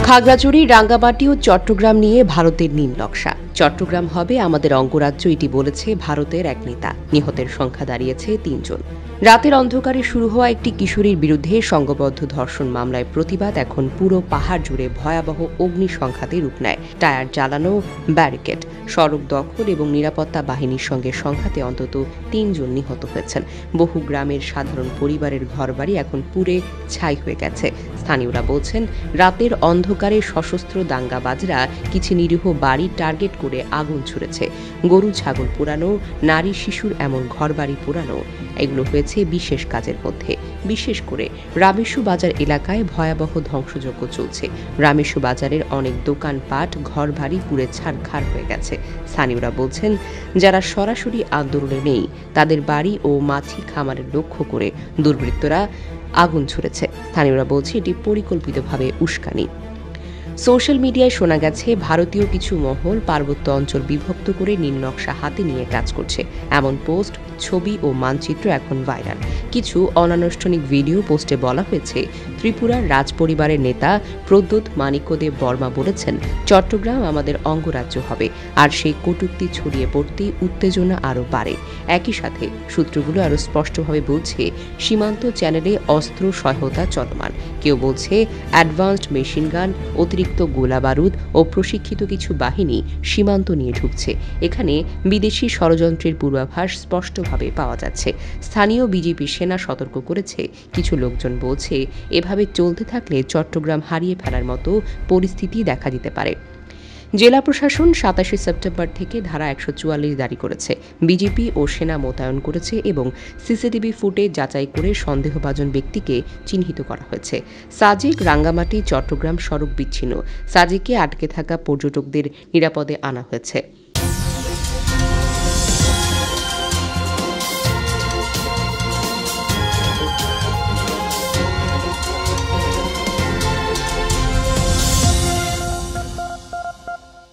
খাগড়াছড়ি, রাঙ্গামাটি ও চট্টগ্রাম নিয়ে ভারতের নীল নকশা। চট্টগ্রাম হবে আমাদের অঙ্গরাজ্য, এটি বলেছে ভারতের এক নেতা। নিহতের সংখ্যা দাঁড়িয়েছে ৩ জন। রাতের অন্ধকারে শুরু হওয়া একটি কিশোরীর বিরুদ্ধে সংঘবদ্ধ ধর্ষণ মামলায় প্রতিবাদ এখন পুরো পাহাড় জুড়ে ভয়াবহ অগ্নিসংঘাতে রূপ নেয়। টায়ার জ্বালানো, ব্যারিকেড, সড়ক দখল এবং নিরাপত্তা বাহিনীর সঙ্গে সংঘাতে অন্তত ৩ জন নিহত হয়েছেন। বহু গ্রামের সাধারণ পরিবারের ঘরবাড়ি এখন পুড়ে ছাই হয়ে গেছে। স্থানীয়রা বলছেন, রাতের অন্ধকারে সশস্ত্র দাঙ্গাবাজরা কিছু নিরীহ বাড়ি টার্গেট করে আগুন ছুড়েছে। গরু ছাগল পোড়ানো, নারী শিশুর এমন ঘরবাড়ি পোড়ানো, এগুলো হয়েছে বিশেষ কাজের মধ্যে। বিশেষ করে রামেশ্বর বাজার এলাকায় ভয়াবহ ধ্বংসযজ্ঞ চলছে। রামেশ্বর বাজারের অনেক দোকানপাট, ঘরবাড়ি পুড়ে ছারখার হয়ে গেছে। স্থানীয়রা বলছেন, যারা সরাসরি আন্দোলনে নেই তাদের বাড়ি ও মাছি খামারের লক্ষ্য করে দুর্বৃত্তরা আগুন ছুড়েছে। স্থানীয়রা বলছে এটি পরিকল্পিতভাবে উস্কানি। সোশ্যাল মিডিয়ায় শোনা গেছে, ভারতীয় কিছু মহল পার্বত্য অঞ্চল বিভক্ত করে নীল নকশা হাতে নিয়ে কাজ করছে। এমন পোস্ট, ছবি ও মানচিত্র এখন ভাইরাল। কিছু অনানুষ্ঠানিক ভিডিও পোস্টে বলা হয়েছে, ত্রিপুরার রাজপরিবারের নেতা প্রদ্যোৎ মাণিক্যদেব বর্মা বলেছেন, চট্টগ্রাম আমাদের অঙ্গরাজ্য হবে। আর সেই কটূক্তি ছড়িয়ে পড়তেই উত্তেজনা আরও বাড়ে। একই সাথে সূত্রগুলো আরও স্পষ্টভাবে বলছে, সীমান্ত চ্যানেলে অস্ত্র সহায়তা চলমান। কেউ বলছে অ্যাডভান্সড মেশিন গান, অতিরিক্ত গোলা বারুদ ও প্রশিক্ষিত কিছু বাহিনী সীমান্ত নিয়ে ঢুকছে। এখানে বিদেশি ষড়যন্ত্রের পূর্বাভাস স্পষ্টভাবে পাওয়া যাচ্ছে। স্থানীয় বিজেপি সেনা সতর্ক করেছে। কিছু লোকজন বলছে, এভাবে চলতে থাকলে চট্টগ্রাম হারিয়ে ফেলার মতো পরিস্থিতি দেখা দিতে পারে। জেলা প্রশাসন ২৭ সেপ্টেম্বর থেকে ধারা ১৪৪ জারি করেছে। বিজেপি ও সেনা মোতায়েন করেছে এবং সিসিটিভি ফুটেজ যাচাই করে সন্দেহভাজন ব্যক্তিকে চিহ্নিত করা হয়েছে। সাজেক, রাঙ্গামাটি, চট্টগ্রাম সড়ক বিচ্ছিন্ন। সাজেকে আটকে থাকা পর্যটকদের নিরাপদে আনা হয়েছে।